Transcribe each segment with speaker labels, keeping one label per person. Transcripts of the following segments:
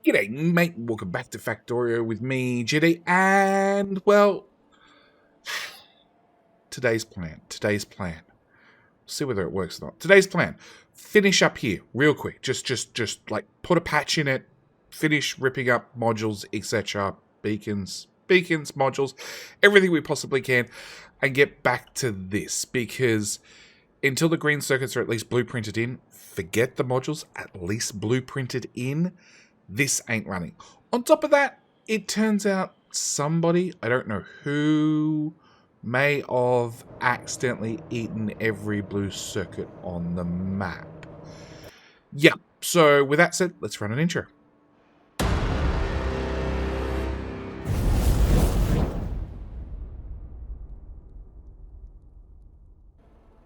Speaker 1: G'day, mate. Welcome back to Factorio with me, JD, and, well, today's plan. See whether it works or not. Today's plan. Finish up here, real quick. Just like, put a patch in it, finish ripping up modules, etc., beacons, modules, everything we possibly can, and get back to this, because until the green circuits are at least blueprinted in, forget the modules, at least blueprinted in, this ain't running. On top of that, it turns out somebody, I don't know who, may have accidentally eaten every blue circuit on the map. Yeah, so with that said, let's run an intro.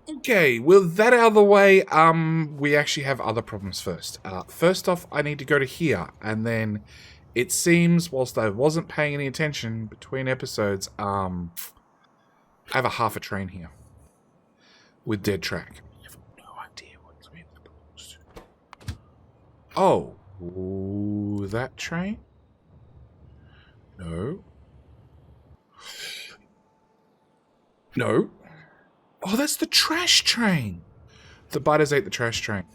Speaker 1: Okay, with that out of the way, we actually have other problems first. First off, I need to go to here, and then it seems, whilst I wasn't paying any attention between episodes, I have a half a train here with dead track. I have no idea what's being proposed. Oh, that train? No. No. Oh, that's the trash train. The biters ate the trash train.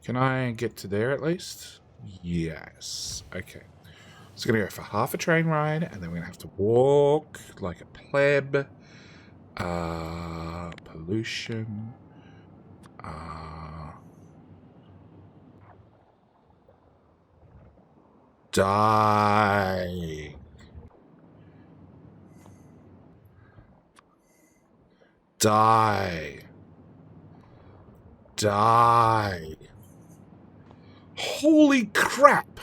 Speaker 1: Can I get to there at least? Yes. Okay. So we're going to go for half a train ride, and then we're going to have to walk like a pleb. Pollution. Die. Die. Die. Holy crap!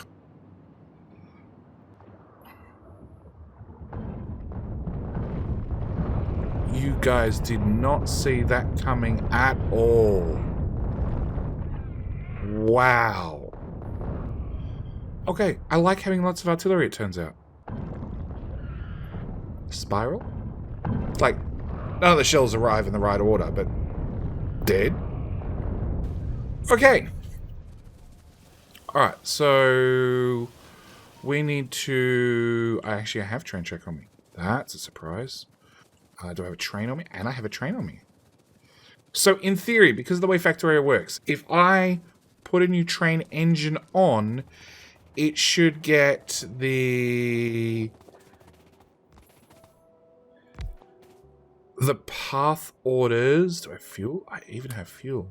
Speaker 1: You guys did not see that coming at all. Wow. Okay, I like having lots of artillery, it turns out. Spiral? Like, none of the shells arrive in the right order, but dead? Okay. Alright, so we need to... I have train check on me. That's a surprise. Do I have a train on me? And I have a train on me. So in theory, because of the way Factorio works, if I put a new train engine on, it should get the path orders. Do I have fuel? I even have fuel.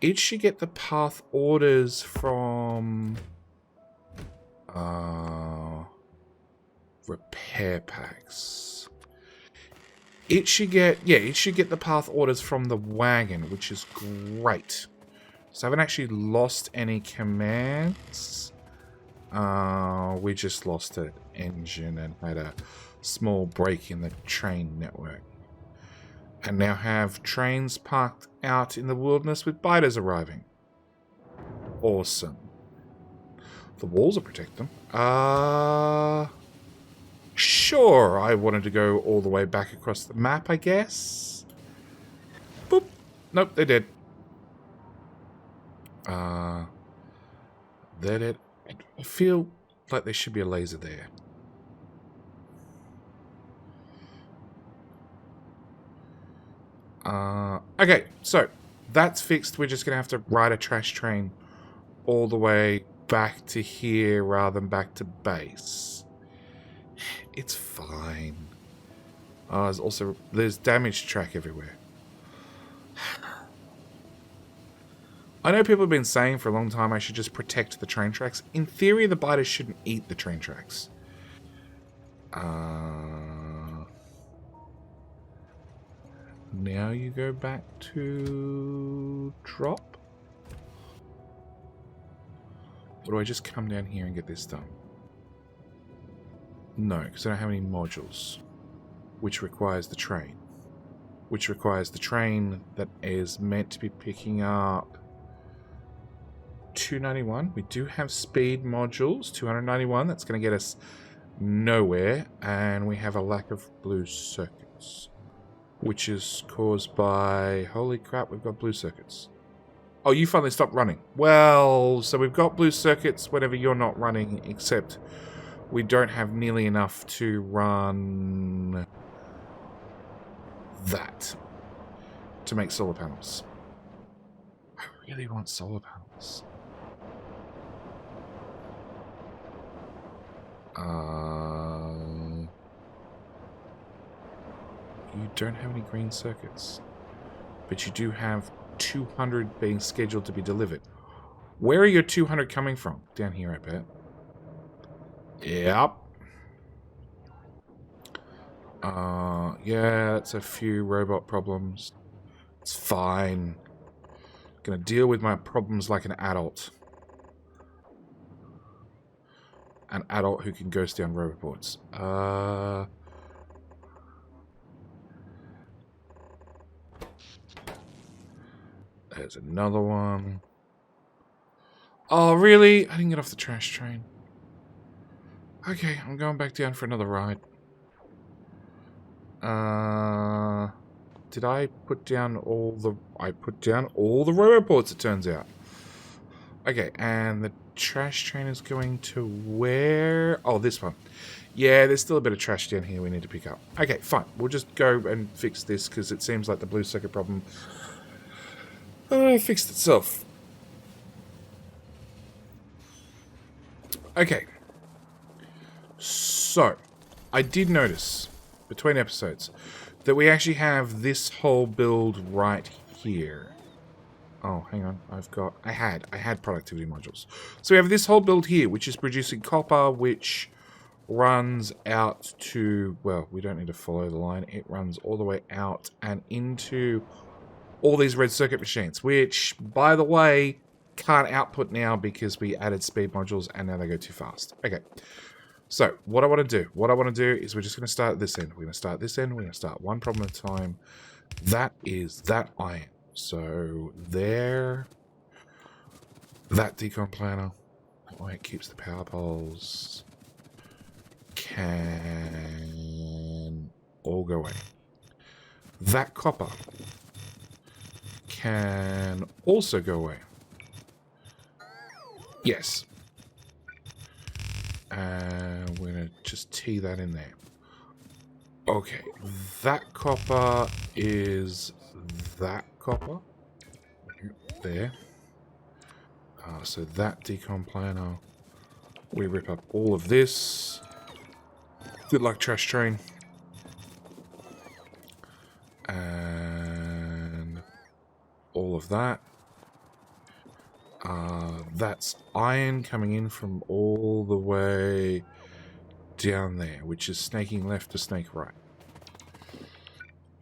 Speaker 1: It should get the path orders from repair packs. It should get, yeah, it should get the path orders from the wagon, which is great. So I haven't actually lost any commands. We just lost an engine and had a small break in the train network. And now have trains parked out in the wilderness with biters arriving. Awesome. The walls will protect them. Sure, I wanted to go all the way back across the map, I guess. Boop. Nope, they're dead. They're dead. I feel like there should be a laser there. Okay, so that's fixed. We're just going to have to ride a trash train all the way back to here rather than back to base. It's fine. There's damaged track everywhere. I know people have been saying for a long time I should just protect the train tracks. In theory, the biters shouldn't eat the train tracks. Now you go back to drop? Or do I just come down here and get this done? No, because I don't have any modules. Which requires the train. Which requires the train that is meant to be picking up 291. We do have speed modules. 291. That's going to get us nowhere. And we have a lack of blue circuits. Which is caused by... Holy crap, we've got blue circuits. Oh, you finally stopped running. Well, so we've got blue circuits whenever you're not running, except we don't have nearly enough to run that to make solar panels. I really want solar panels. You don't have any green circuits, but you do have 200 being scheduled to be delivered. Where are your 200 coming from? Down here, I bet. Yep. Yeah, that's a few robot problems. It's fine. Gonna deal with my problems like an adult. An adult who can ghost down robots. There's another one. Oh, really? I didn't get off the trash train. Okay, I'm going back down for another ride. Did I put down all the... I put down all the roboports, it turns out. Okay, and the trash train is going to where? Oh, this one. Yeah, there's still a bit of trash down here we need to pick up. Okay, fine. We'll just go and fix this because it seems like the blue circuit problem fixed itself. Okay. So, I did notice between episodes that we actually have this whole build right here. Oh, hang on. I had productivity modules. So we have this whole build here, which is producing copper, which runs out to, well, we don't need to follow the line. It runs all the way out and into all these red circuit machines, which, by the way, can't output now because we added speed modules and now they go too fast. Okay. So, what I want to do is we're just going to start at this end. We're going to start this end. We're going to start one problem at a time. That is that iron. So, there. That decon planner. That way it keeps the power poles. Can all go away. That copper can also go away. Yes. And we're going to just tee that in there. Okay, that copper is that copper. There. So that decon planner. We rip up all of this. Good luck, trash train. And all of that. That's iron coming in from all the way down there, which is snaking left to snake right.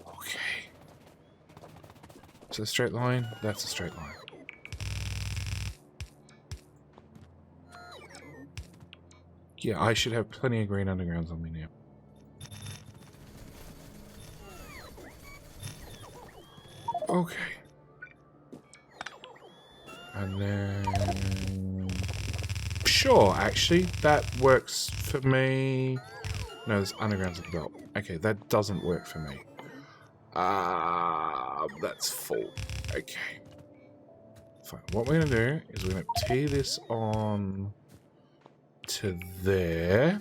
Speaker 1: Okay. Is that a straight line? That's a straight line. Yeah, I should have plenty of green undergrounds on me now. Okay. And then... Sure, actually, that works for me. No, there's undergrounds at the belt. Okay, that doesn't work for me. That's full. Okay. Fine. What we're going to do is we're going to tee this on to there.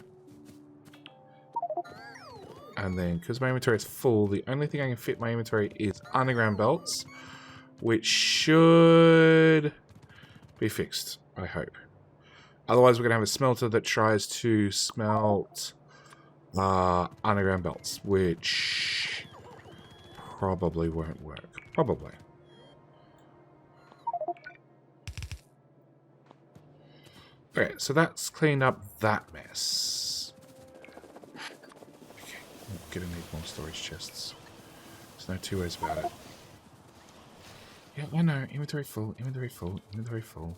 Speaker 1: And then, because my inventory is full, the only thing I can fit in my inventory is underground belts, which should be fixed, I hope. Otherwise, we're going to have a smelter that tries to smelt underground belts, which probably won't work. Probably. Okay, so that's cleaned up that mess. Okay, I'm going to need more storage chests. There's no two ways about it. Yeah, I know. Inventory full, inventory full, inventory full.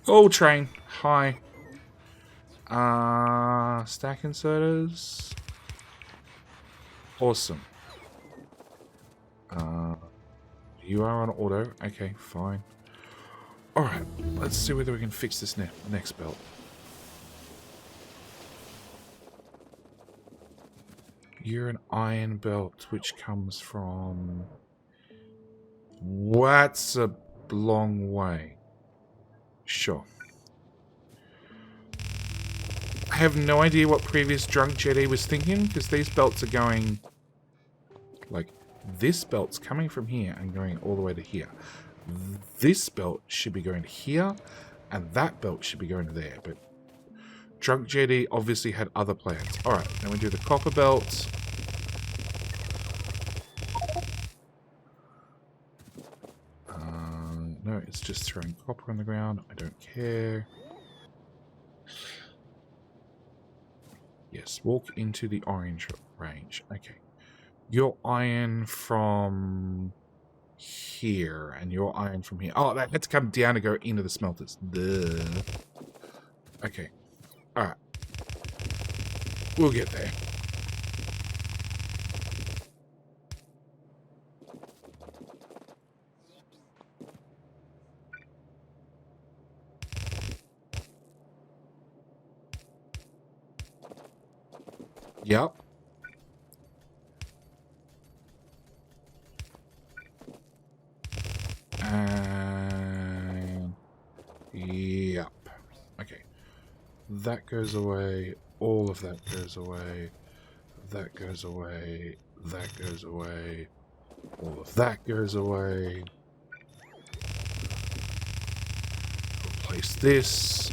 Speaker 1: Oh, train. Hi. Stack inserters. Awesome. You are on auto. Okay, fine. Alright, let's see whether we can fix this next belt. You're an iron belt, which comes from... That's a long way. Sure. I have no idea what previous drunk Jedi was thinking, because these belts are going... Like, this belt's coming from here and going all the way to here. This belt should be going to here, and that belt should be going to there, but... Drunk Jedi obviously had other plans. Alright, then we do the copper belt. No, it's just throwing copper on the ground. I don't care. Yes, walk into the orange range. Okay. Your iron from here, and your iron from here. Oh, that had to come down to go into the smelters. Duh. Okay. Alright. We'll get there. Yep. And... Yep. Okay. That goes away. All of that goes away. That goes away. That goes away. All of that goes away. Replace this.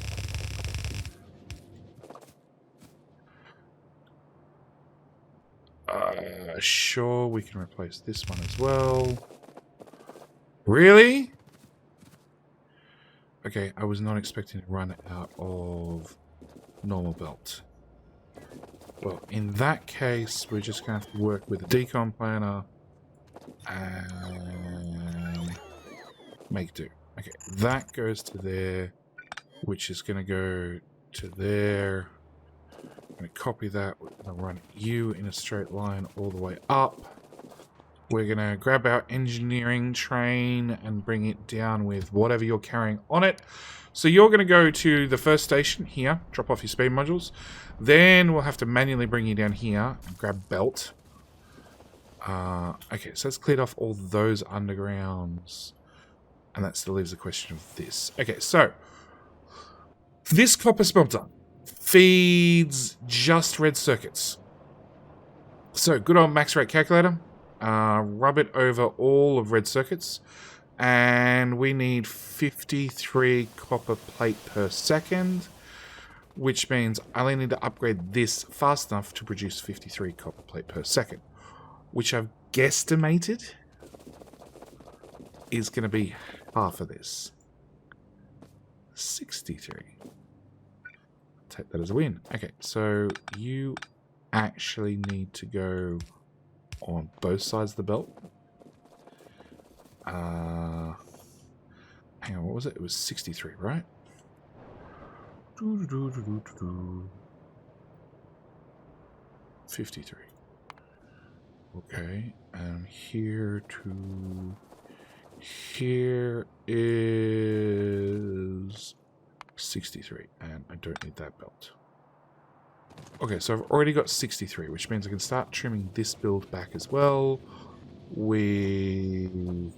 Speaker 1: Sure, we can replace this one as well. Really? Okay, I was not expecting to run out of normal belt. Well, in that case, we're just going to have to work with the decon planner and make do. Okay, that goes to there, which is going to go to there. I'm going to copy that. We're going to run you in a straight line all the way up. We're going to grab our engineering train and bring it down with whatever you're carrying on it. So you're going to go to the first station here, drop off your speed modules. Then we'll have to manually bring you down here and grab belt. Okay, so that's cleared off all those undergrounds. And that still leaves the question of this. Okay, so this copper smelter feeds just red circuits. So good old max rate calculator. Rub it over all of red circuits. And we need 53 copper plate per second. Which means I only need to upgrade this fast enough to produce 53 copper plate per second. Which I've guesstimated is going to be half of this. 63. Take that as a win. Okay, so you actually need to go on both sides of the belt. Hang on, what was it? It was 63, right? 53. Okay, and here to here is 63, and I don't need that belt. Okay, so I've already got 63, which means I can start trimming this build back as well. With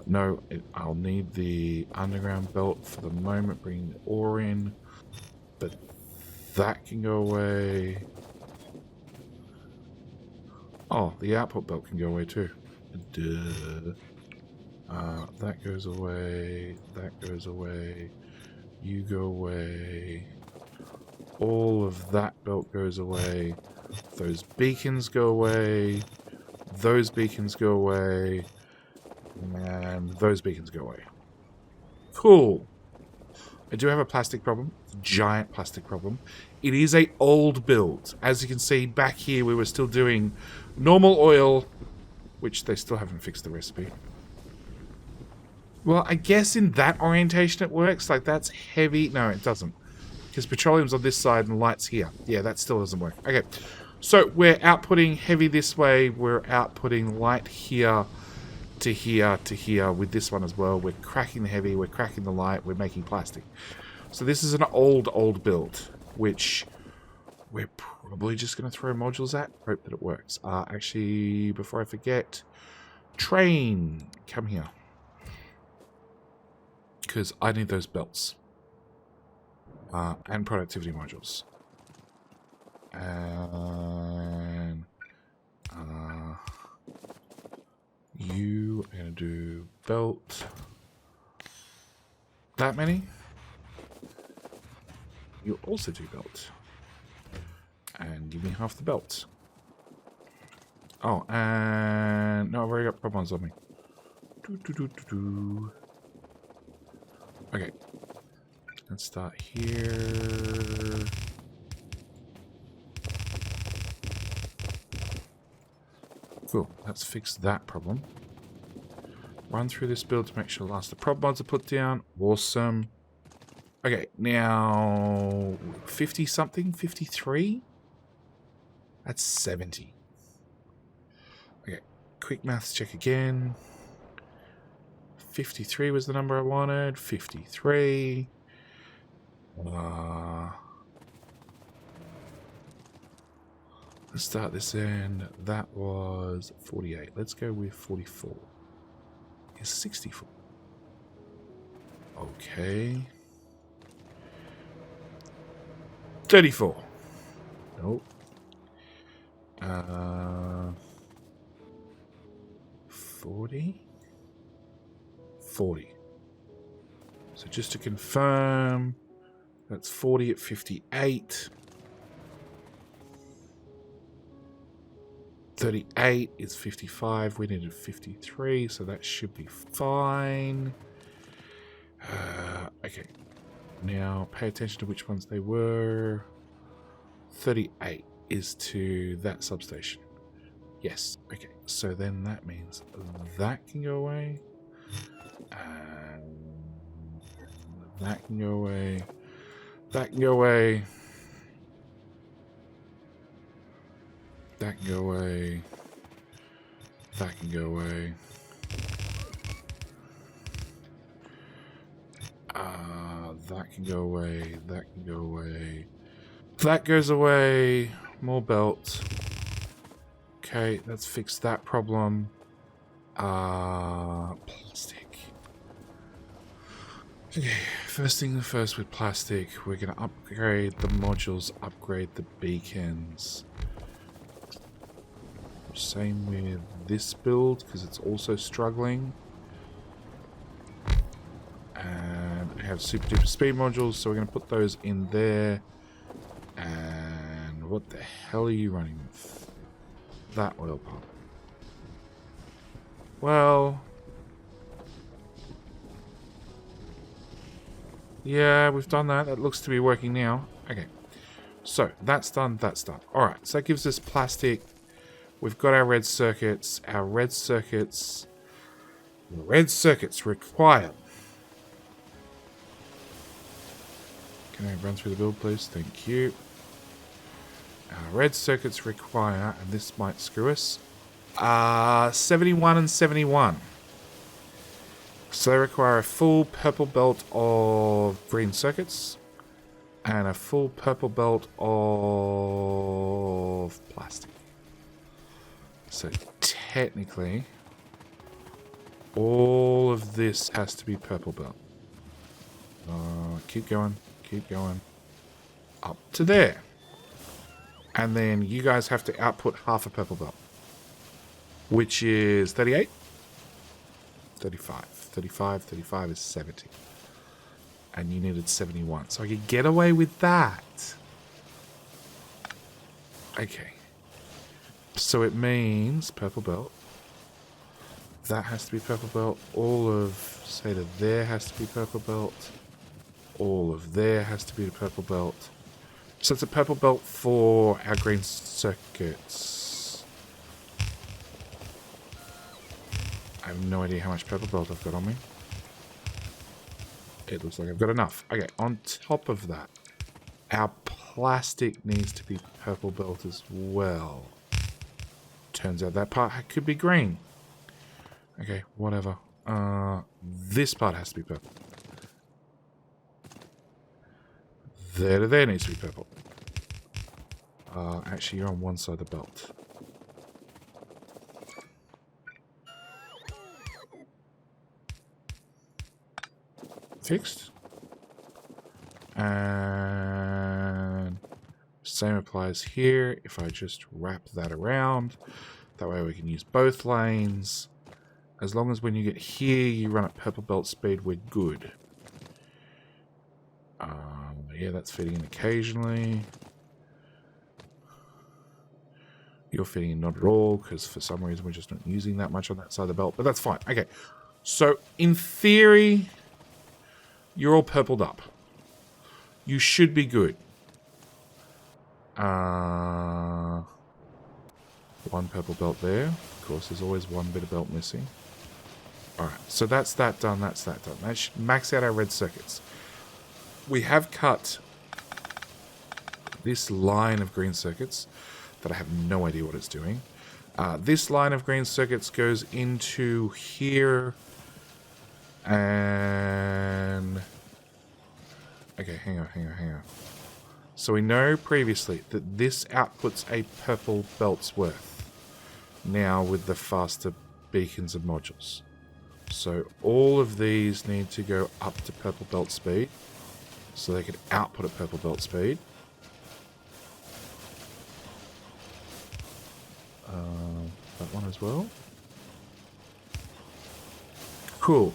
Speaker 1: no, I'll need the underground belt for the moment, bringing the ore in, but that can go away. Oh, the output belt can go away too. Duh. That goes away. That goes away. You go away. All of that belt goes away. Those beacons go away. Those beacons go away. And those beacons go away. Cool. I do have a plastic problem. Giant plastic problem. It is a old build. As you can see, back here we were still doing normal oil, which they still haven't fixed the recipe. Well, I guess in that orientation it works. Like, that's heavy. No, it doesn't. Because petroleum's on this side and light's here. Yeah, that still doesn't work. Okay. So, we're outputting heavy this way. We're outputting light here to here to here with this one as well. We're cracking the heavy. We're cracking the light. We're making plastic. So this is an old build, which we're probably just going to throw modules at. Hope that it works. Actually, before I forget, train, come here. Because I need those belts. And productivity modules. And you are going to do belt. That many? You also do belt. And give me half the belt. Oh, and no, I've already got problems on me. Okay. Let's start here. Cool. Let's fix that problem. Run through this build to make sure the last of the prop mods are put down. Awesome. Okay, now 50 something, 53? That's 70. Okay, quick maths check again. 53 was the number I wanted. 53. Let's start this end. That was 48. Let's go with 44. Is 64. Okay. 34. Nope. 40. 40. So just to confirm, that's 40 at 58. 38 is 55. We needed 53, so that should be fine. Okay. Now, pay attention to which ones they were. 38 is to that substation. Yes. Okay. So then that means that can go away. And that can go away. That can go away. That can go away. That can go away. That can go away. That can go away. That goes away. More belts. Okay, let's fix that problem. Plastic. Okay, first thing first with plastic, we're going to upgrade the modules, upgrade the beacons. Same with this build, because it's also struggling. And I have super duper speed modules, so we're going to put those in there. And what the hell are you running with? That oil pump. Well, yeah, we've done that. That looks to be working now. Okay, so that's done, that's done. Alright, so that gives us plastic. We've got our red circuits. Our red circuits require... Can I run through the build, please? Thank you. Our red circuits require, and this might screw us, 71 and 71. So they require a full purple belt of green circuits and a full purple belt of plastic. So technically, all of this has to be purple belt. Keep going, keep going. Up to there. And then you guys have to output half a purple belt. Which is 38? 35. 35 is 70. And you needed 71. So I could get away with that. Okay. So it means purple belt. That has to be purple belt. All of, say that there has to be purple belt. All of there has to be the purple belt. So it's a purple belt for our green circuits. I have no idea how much purple belt I've got on me. It looks like I've got enough. Okay, on top of that, our plastic needs to be purple belt as well. Turns out that part could be green. Okay, whatever. This part has to be purple. there to there needs to be purple. Actually, you're on one side of the belt. Fixed. And same applies here. If I just wrap that around, that way we can use both lanes. As long as when you get here, you run at purple belt speed, we're good. Yeah, that's fitting in occasionally. You're fitting in not at all, because for some reason we're just not using that much on that side of the belt, but that's fine. Okay, so in theory, you're all purpled up. You should be good. One purple belt there. Of course, there's always one bit of belt missing. Alright, so that's that done, that's that done. That should max out our red circuits. We have cut this line of green circuits that I have no idea what it's doing. This line of green circuits goes into here. And... okay, hang on. So we know previously that this outputs a purple belt's worth. Now with the faster beacons and modules. So all of these need to go up to purple belt speed. So they can output at purple belt speed. That one as well. Cool.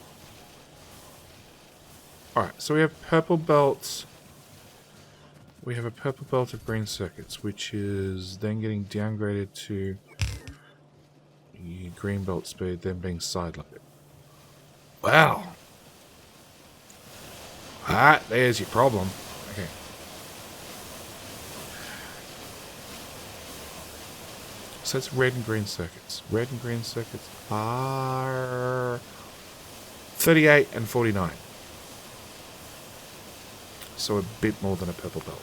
Speaker 1: Alright, so we have purple belts. We have a purple belt of green circuits, which is then getting downgraded to green belt speed, then being sideloaded. Wow. Ah, there's your problem. Okay. So it's red and green circuits. Red and green circuits are 38 and 49. So a bit more than a purple belt.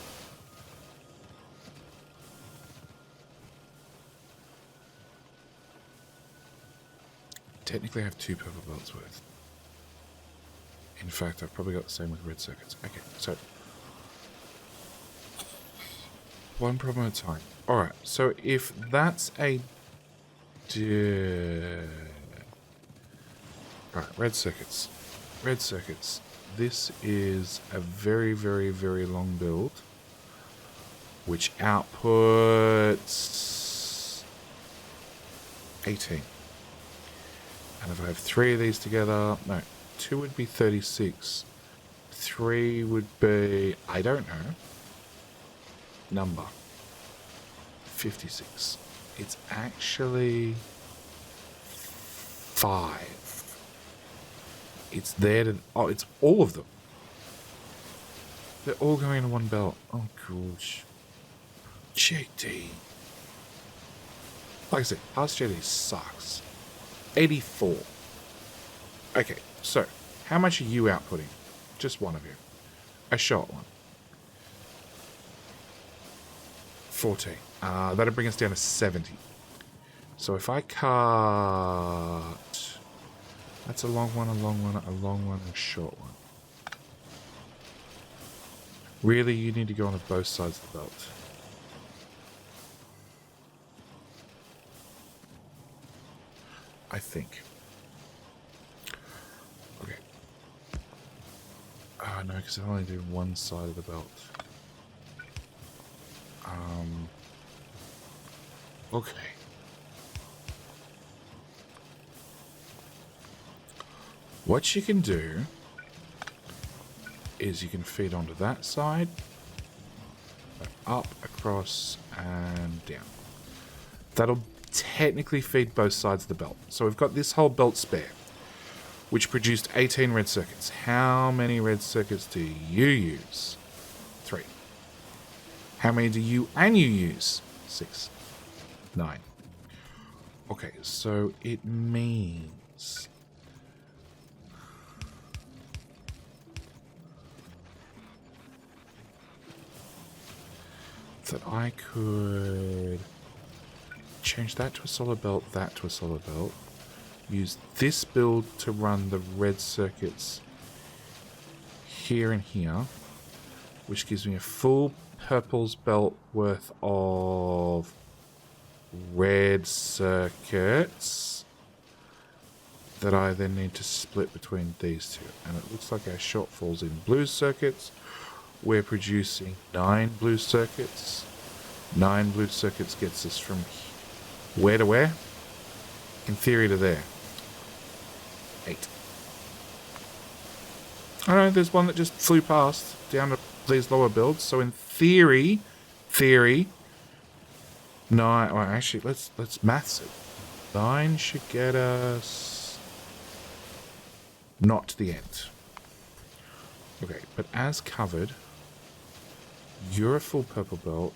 Speaker 1: Technically I have 2 purple belts worth. In fact, I've probably got the same with red circuits. Okay, so one problem at a time. Alright, so if that's a... Alright, red circuits. Red circuits. This is a very, very, very long build, which outputs 18. And if I have 3 of these together, no, 2 would be 36. 3 would be, I don't know, number 56. It's actually 5. It's there to, oh, it's all of them. They're all going into one belt. Oh gosh. JD. Like I said, past JD sucks. 84. Okay, so how much are you outputting? Just one of you. A short one. 14. That'll bring us down to 70. So if I cut... That's a long one, a long one, a long one, and a short one. Really, you need to go on both sides of the belt. I think. Okay. Oh, no, because I only do one side of the belt. Okay. What you can do is you can feed onto that side, up, across, and down. That'll technically feed both sides of the belt. So we've got this whole belt spare, which produced 18 red circuits. How many red circuits do you use? 3. How many do you and you use? 6. 9. Okay, so it means... that I could change that to a solid belt, that to a solid belt, use this build to run the red circuits here and here, which gives me a full purple's belt worth of red circuits that I then need to split between these two. And it looks like our shortfall's in blue circuits. We're producing 9 blue circuits. 9 blue circuits gets us from where to where? In theory to there. 8. I know there's one that just flew past down to these lower builds. So in theory, 9. Well, actually, let's maths it. 9 should get us not to the end. Okay, but as covered, you're a full purple belt.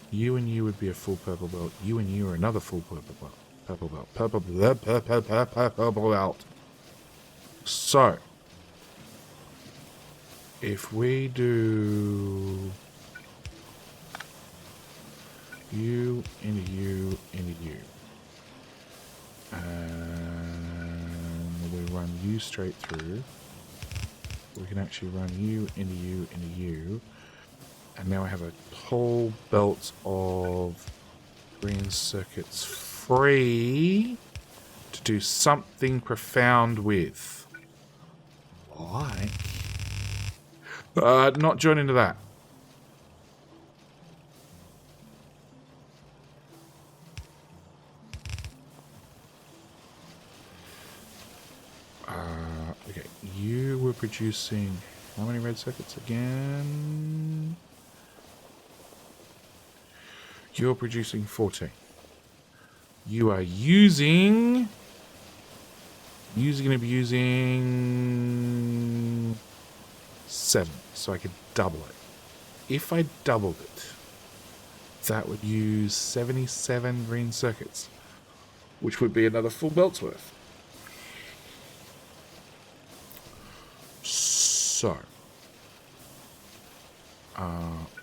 Speaker 1: You and you would be a full purple belt. You and you are another full purple belt. Purple belt. Purple belt. So, if we do you into you into you, and we run you straight through, we can actually run you into you into you. And now I have a whole belt of green circuits free to do something profound with. Like... not join into that. Okay, you were producing... How many red circuits again? You're producing 14. You are using... You're going to be using 7, so I could double it. If I doubled it, that would use 77 green circuits, which would be another full belt's worth. So,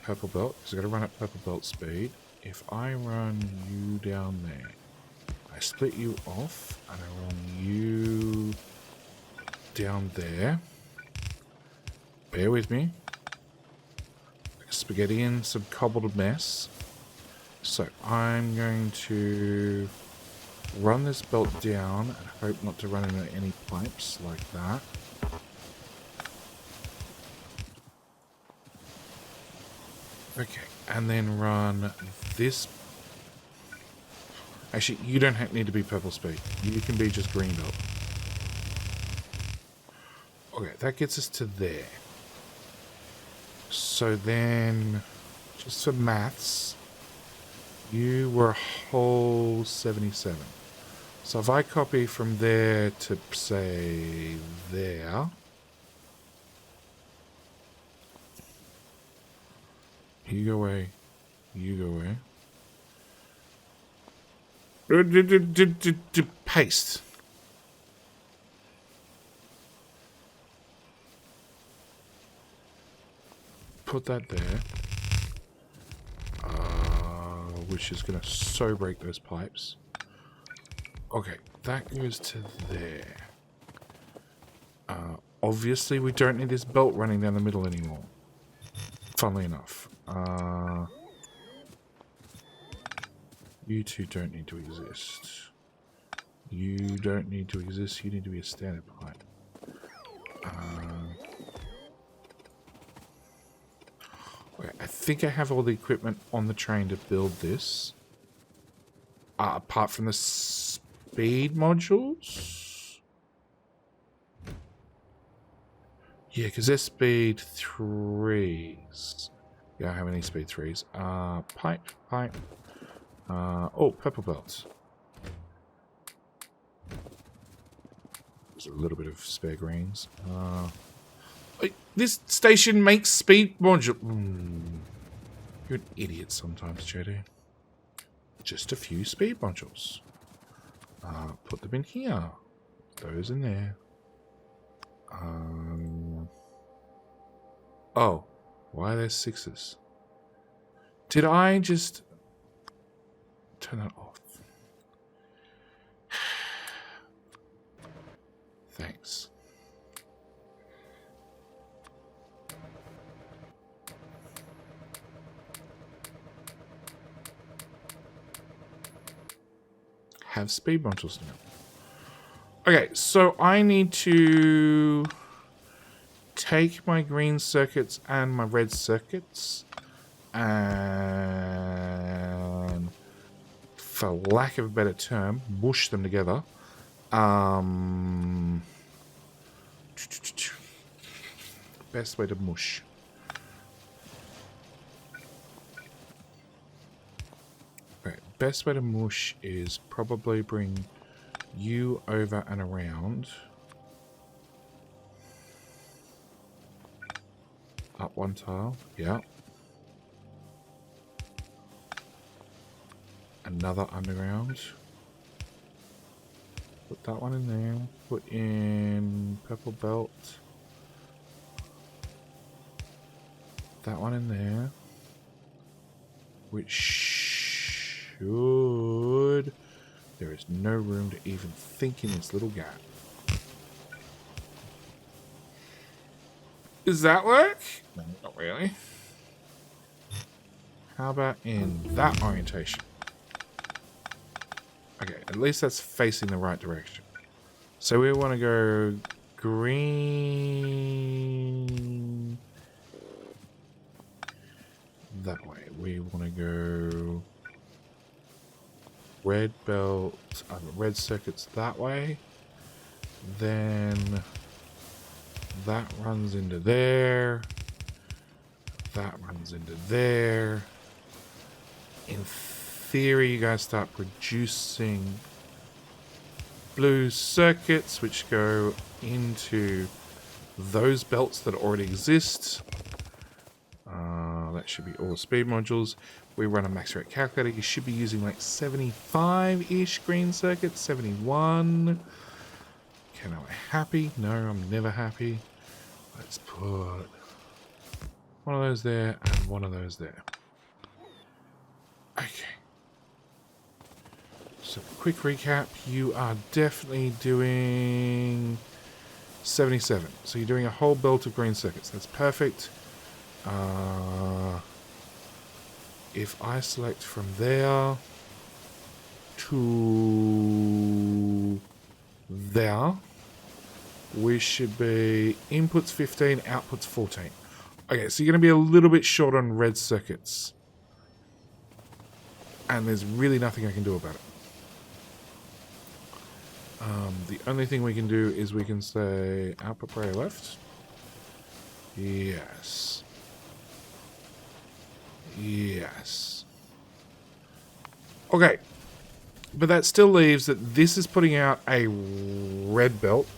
Speaker 1: purple belt, because I've got to run at purple belt speed. If I run you down there, I split you off, and I run you down there. Bear with me. Like a spaghetti and some cobbled mess. So I'm going to run this belt down and hope not to run into any pipes like that. Okay, and then run this. Actually, you don't need to be purple speed. You can be just green belt. Okay, that gets us to there. So then, just for maths, you were a whole 77. So if I copy from there to, say, there... You go away. You go away. Paste. Put that there. Which is going to so break those pipes. Okay, that goes to there. Obviously, we don't need this belt running down the middle anymore. Funnily enough. You two don't need to exist. You don't need to exist. You need to be a standard pipe. Okay, I think I have all the equipment on the train to build this. Apart from the speed modules? Yeah, because they're speed 3s. Yeah, I have any speed 3s. Pipe. Oh, purple belts. There's a little bit of spare greens. This station makes speed module. You're an idiot sometimes, JD. Just a few speed modules. Put them in here. Those in there. Oh, why are there 6s? Did I just turn that off? Thanks. have speed modules now. Okay, so I need to take my green circuits and my red circuits and, for lack of a better term, mush them together. Best way to mush. Okay, best way to mush is probably bring you over and around. Up one tile, yeah. Another underground. Put that one in there. Put in purple belt. That one in there. Which should... There is no room to even think in this little gap. Does that work? No, not really. How about in that orientation? Okay, at least that's facing the right direction. So we want to go green that way. We want to go red belt, red circuits that way. Then that runs into there. That runs into there. In theory, you guys start producing blue circuits which go into those belts that already exist. That should be all the speed modules. We run a max rate calculator. You should be using like 75-ish green circuits, 71. Okay, now we're happy. No, I'm never happy. Let's put one of those there and one of those there. Okay. So, quick recap. You are definitely doing 77. So you're doing a whole belt of green circuits. That's perfect. If I select from there to there, we should be inputs 15, outputs 14. Okay, so you're going to be a little bit short on red circuits. And there's really nothing I can do about it. The only thing we can do is we can say output prior left. Yes. Yes. Okay. But that still leaves that this is putting out a red belt.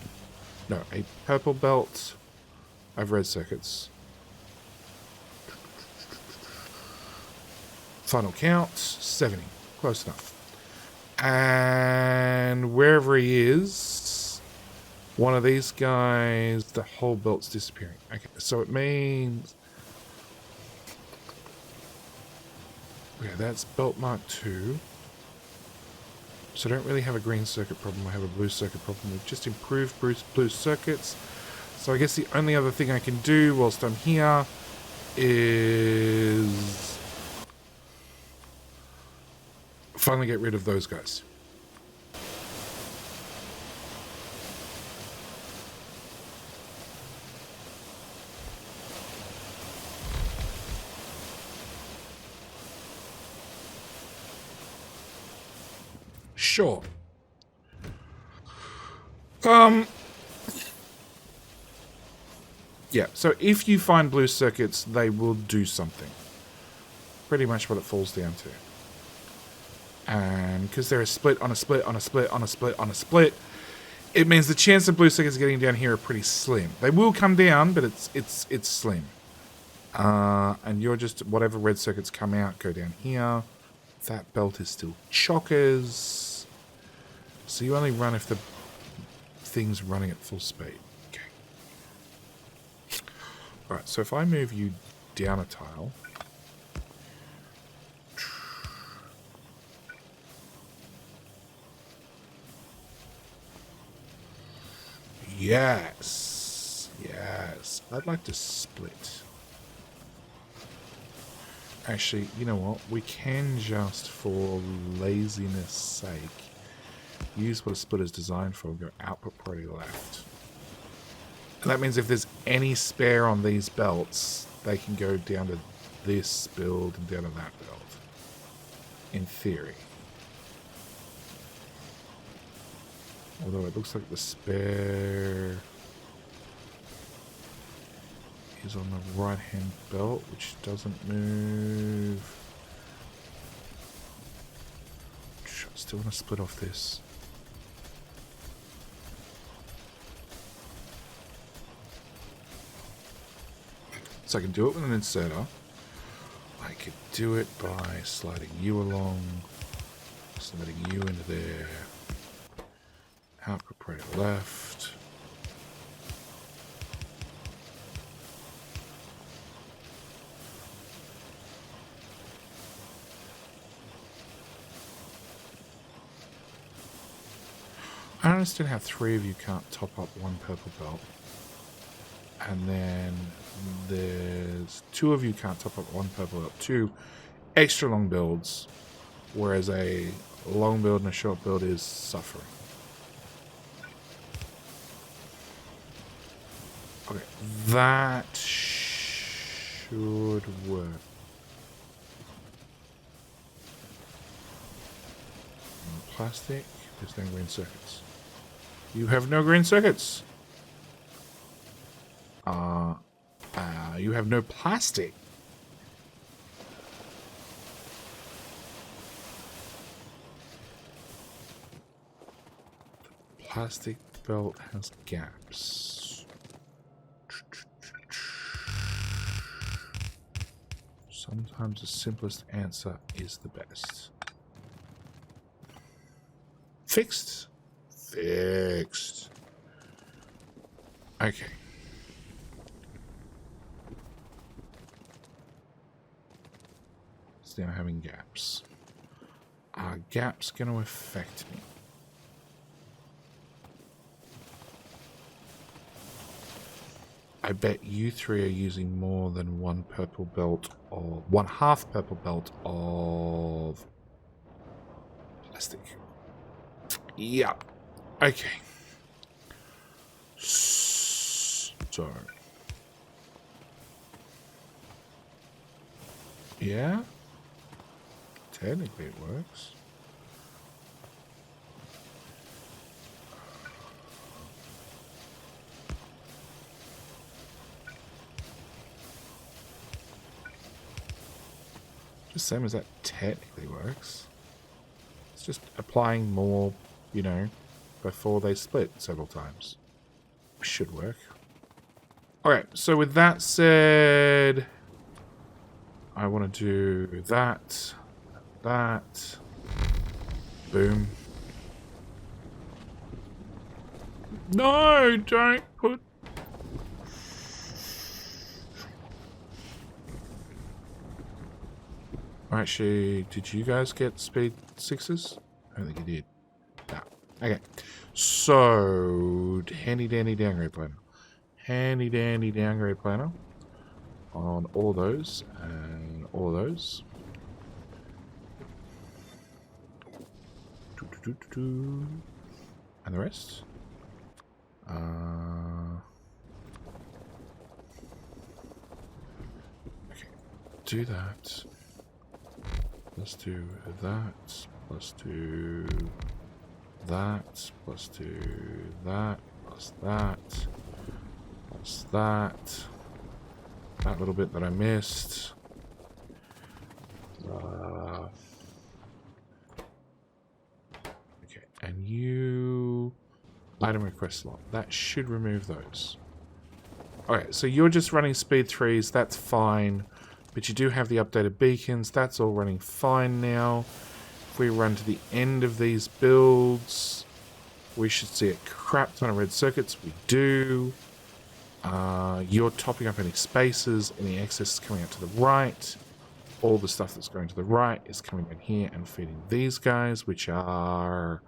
Speaker 1: No, a purple belt of red circuits. Final count, 70. Close enough. And wherever he is, one of these guys, the whole belt's disappearing. Okay, so it means... Okay, that's belt mark 2. So I don't really have a green circuit problem, I have a blue circuit problem. We've just improved blue circuits. So I guess the only other thing I can do whilst I'm here is finally get rid of those guys. Sure. Yeah, so if you find blue circuits, they will do something. Pretty much what it falls down to. And because they're a split on a split on a split on a split on a split, it means the chance of blue circuits getting down here are pretty slim. They will come down, but it's slim. And you're just, whatever red circuits come out, go down here. That belt is still chockers. So you only run if the thing's running at full speed. Okay. Alright, so if I move you down a tile. Yes. Yes. I'd like to split. Actually, you know what? We can just, for laziness sake, Use what a splitter is designed for. Go output priority left. And that means if there's any spare on these belts, they can go down to this build and down to that build. In theory. Although it looks like the spare is on the right hand belt, which doesn't move. I still want to split off this. So I can do it with an inserter. I could do it by sliding you along, sliding you into there. Output priority left. I don't understand how 3 of you can't top up 1 purple belt. And then there's 2 of you can't top up 1 purple belt. 2 extra long builds, whereas a long build and a short build is suffering. Okay, that should work. Plastic, there's no green circuits. You have no green circuits. You have no plastic. The plastic belt has gaps. Sometimes the simplest answer is the best. Fixed. Fixed. Okay. It's now having gaps. Are gaps going to affect me? I bet you 3 are using more than 1 purple belt or 1/2 purple belt of plastic. Yep. Okay. So. Yeah. Technically it works. Just same as that technically works. It's just applying more, you know, before they split several times. Should work. Alright, so with that said, I want to do that, that, boom. No, don't put... Actually, did you guys get speed 6s? I don't think you did. No. Okay. So, handy dandy downgrade planner. Handy dandy downgrade planner on all those and all those. And the rest. Okay. Do that. Let's do that. Let's do that. Let's do that. Plus that. Plus that. That little bit that I missed. Okay, and you... Item request slot. That should remove those. Alright, so you're just running speed 3s. That's fine. But you do have the updated beacons. That's all running fine now. If we run to the end of these builds, we should see a crap ton of red circuits. We do. You're topping up any spaces. Any excess is coming out to the right. All the stuff that's going to the right is coming in here and feeding these guys, which are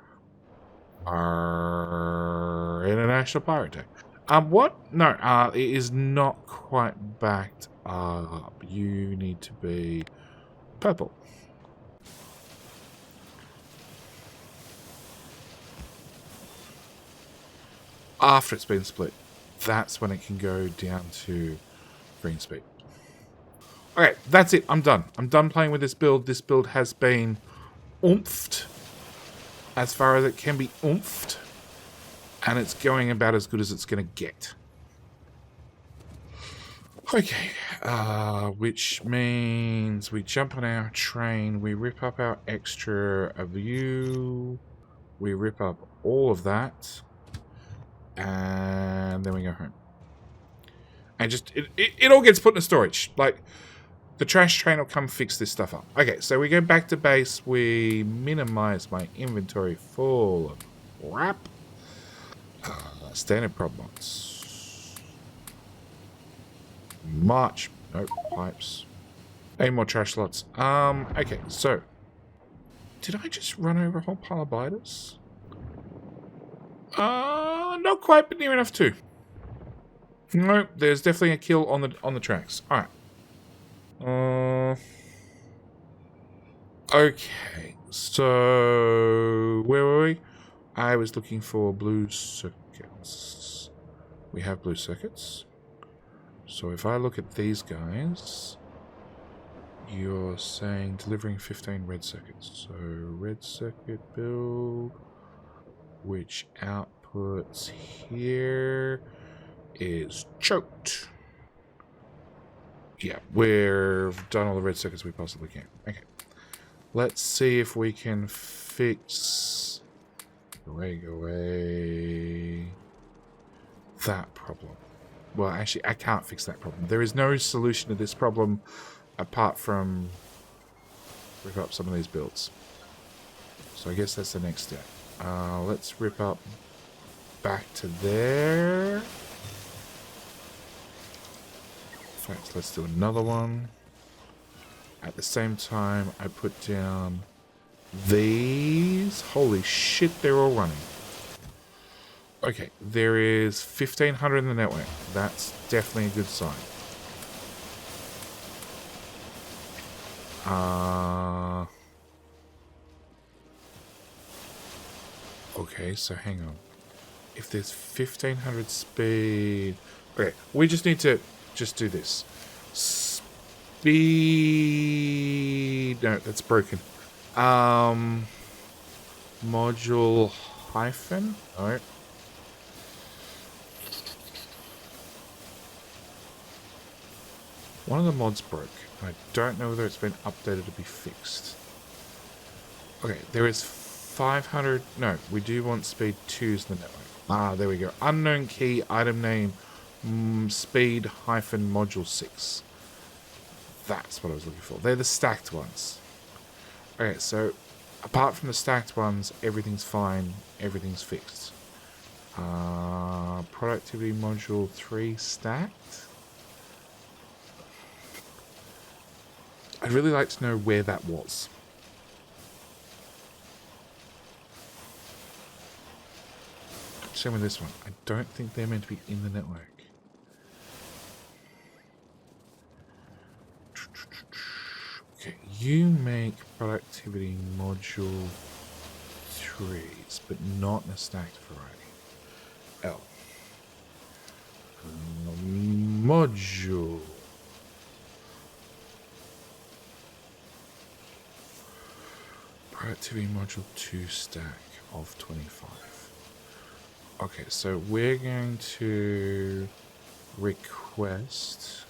Speaker 1: International Pirate Day. What? No, it is not quite backed up. You need to be purple. after it's been split, that's when it can go down to green speed. Okay, that's it. I'm done. I'm done playing with this build. This build has been oomphed as far as it can be oomphed, and it's going about as good as it's going to get. Okay, which means we jump on our train, we rip up our extra view, we rip up all of that, and then we go home. And just, it all gets put in storage. Like, the trash train will come fix this stuff up. Okay, so we go back to base, we minimize my inventory full of crap. Standard prop box. March. Nope, pipes. 8 more trash lots. Okay, so. Did I just run over a whole pile of biters? Not quite, but near enough too. Nope, there's definitely a kill on the tracks. Alright. Okay, so where were we? I was looking for blue circuits. We have blue circuits. So if I look at these guys, you're saying delivering 15 red circuits. So red circuit build, which outputs here is choked. Yeah, we've done all the red circuits we possibly can. Okay. Let's see if we can fix... Go away. That problem. Well, actually, I can't fix that problem. There is no solution to this problem apart from rip up some of these builds. So I guess that's the next step. Let's rip up back to there. In fact, let's do another one. At the same time, I put down these. Holy shit, they're all running. Okay, there is 1,500 in the network. That's definitely a good sign. Okay, so hang on. If there's 1,500 speed... Okay, we just need to just do this. Speed... No, that's broken. Module hyphen? Alright. One of the mods broke. I don't know whether it's been updated to be fixed. Okay, there is 500... No, we do want speed 2s in the network. Ah, there we go. Unknown key, item name, speed hyphen module 6. That's what I was looking for. They're the stacked ones. Okay, so apart from the stacked ones, everything's fine. Everything's fixed. Productivity module 3 stacked. I'd really like to know where that was. Same with this one. I don't think they're meant to be in the network. Okay, you make productivity module 3s, but not in a stacked variety. L. Module. Productivity module 2 stack of 25. Okay, so we're going to request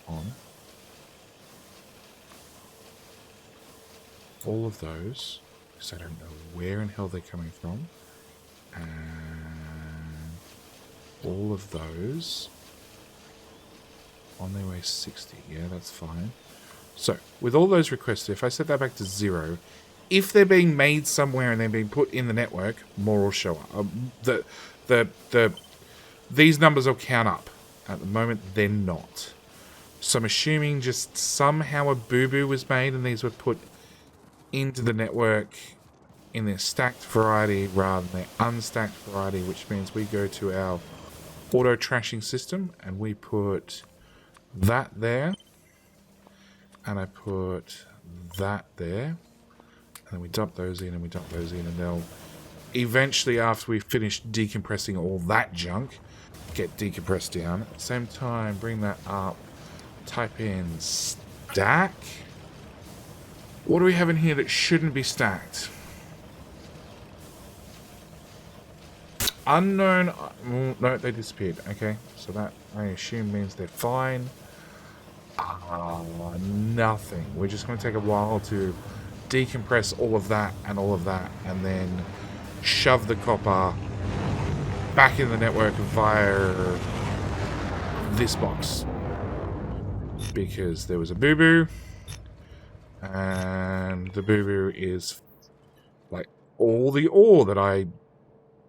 Speaker 1: on all of those, because I don't know where in hell they're coming from, and all of those on their way 60. Yeah, that's fine. So with all those requested, if I set that back to 0, if they're being made somewhere and they're being put in the network, more will show up. These numbers will count up. At the moment, they're not. So I'm assuming just somehow a boo-boo was made and these were put into the network in their stacked variety rather than their unstacked variety, which means we go to our auto trashing system and we put that there, and I put that there. And then we dump those in and we dump those in, and they'll eventually, after we finish decompressing all that junk, get decompressed down. At the same time, bring that up. Type in stack. What do we have in here that shouldn't be stacked? Unknown. No, they disappeared. Okay, so that I assume means they're fine. Nothing. We're just going to take a while to decompress all of that, and then shove the copper back in the network via this box. Because there was a boo-boo, and the boo-boo is like all the ore that I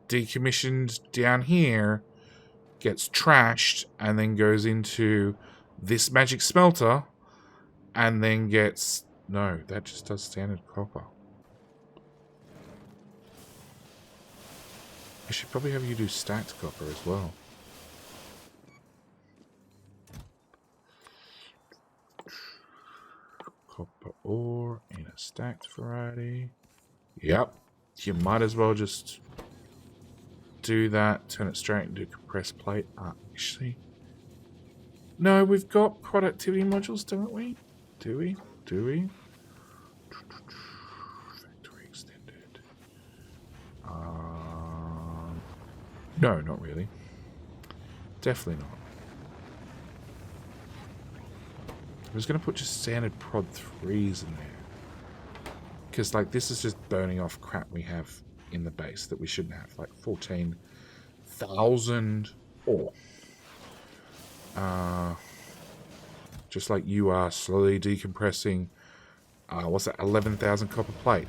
Speaker 1: decommissioned down here gets trashed and then goes into this magic smelter and then gets... No, that just does standard copper. I should probably have you do stacked copper as well. Copper ore in a stacked variety. Yep. You might as well just do that. Turn it straight into a compressed plate. Actually. No, we've got productivity modules, don't we? Do we? Do we? Factory extended. No, not really. Definitely not. I was going to put just standard prod 3s in there. Because, like, this is just burning off crap we have in the base that we shouldn't have. Like, 14,000 ore. Just like you are slowly decompressing, what's that, 11,000 copper plate.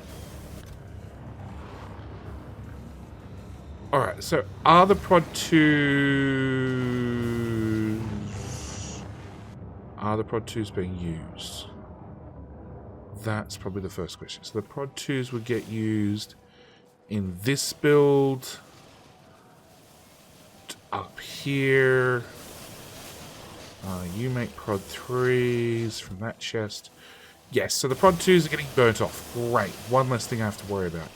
Speaker 1: Alright, so are the prod 2s... Are the prod 2s being used? That's probably the first question. So the prod 2s would get used in this build, up here. You make prod 3s from that chest. Yes, so the prod 2s are getting burnt off. Great. One less thing I have to worry about.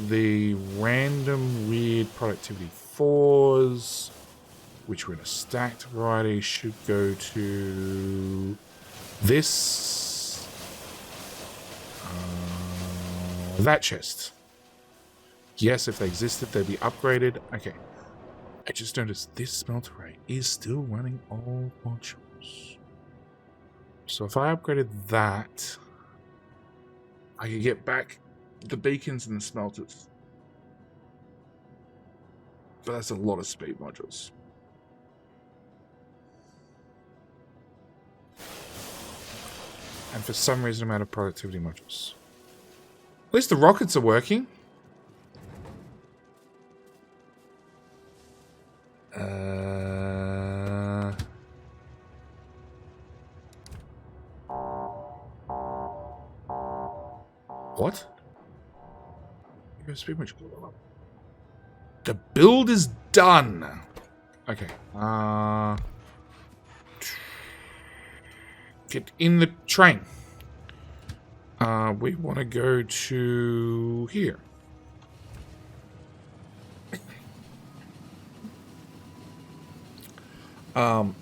Speaker 1: The random weird productivity 4s, which were in a stacked variety, should go to this. That chest. Yes, if they existed, they'd be upgraded. Okay. I just noticed this smelter array is still running all modules. So if I upgraded that, I could get back the beacons and the smelters. But that's a lot of speed modules. And for some reason I'm out of productivity modules. At least the rockets are working. What? The build is done. Okay. Get in the train. We want to go to here.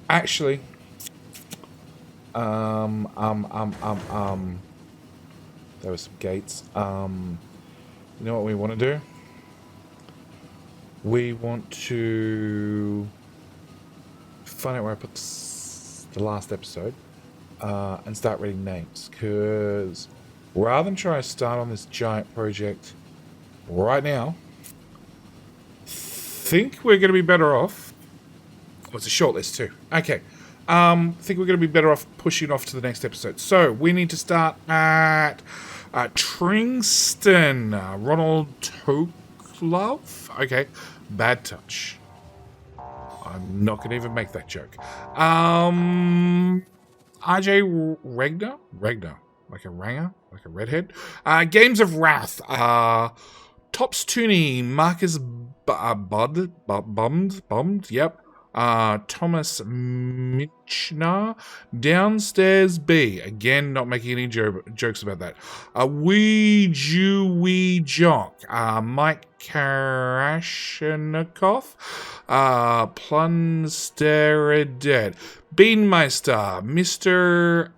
Speaker 1: Actually, there were some gates. You know what we want to do? We want to find out where I put the last episode and start reading names. Because rather than try to start on this giant project right now, think we're going to be better off. Oh, it's a short list too. Okay. Think we're going to be better off pushing off to the next episode. So we need to start at Tringston. Ronald Toklov. Okay. Bad touch. I'm not going to even make that joke. RJ Regner? Like a ranger? Like a redhead? Games of Wrath. Tops Tooney. Marcus Bummed. Yep. Thomas Mitchner. Downstairs B. Again, not making any jokes about that. Wee Jock. Mike Karashnikov. Plunster Dead. Beanmeister. Mr.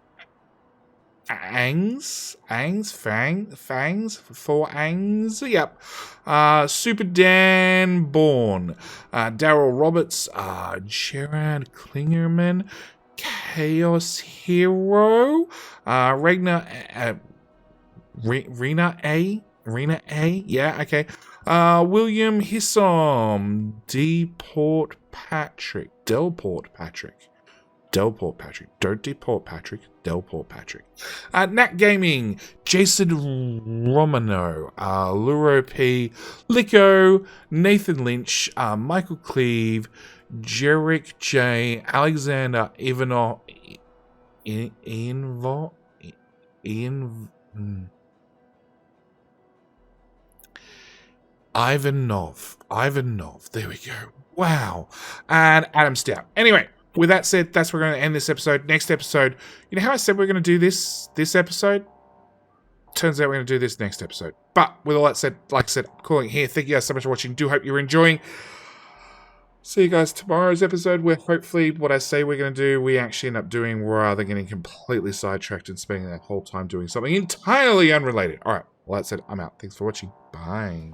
Speaker 1: Fangs, 4 Angs, yep. Super Dan Bourne, Daryl Roberts, Gerard Klingerman, Chaos Hero, Rena A, yeah, okay. William Hissom, Delport Patrick. Don't deport Patrick. Delport Patrick. Nat Gaming. Jason Romano. Luro P. Lico. Nathan Lynch. Michael Cleve. Jerick J. Alexander Ivanov. Ivanov. There we go. Wow. And Adam Stout. Anyway. With that said, that's where we're going to end this episode. Next episode, you know how I said we're going to do this episode? Turns out we're going to do this next episode. But with all that said, like I said, I'm calling it here. Thank you guys so much for watching. Do hope you're enjoying. See you guys tomorrow's episode, where hopefully what I say we're going to do, we actually end up doing, rather than getting completely sidetracked and spending that whole time doing something entirely unrelated. All right, well, that said, I'm out. Thanks for watching. Bye.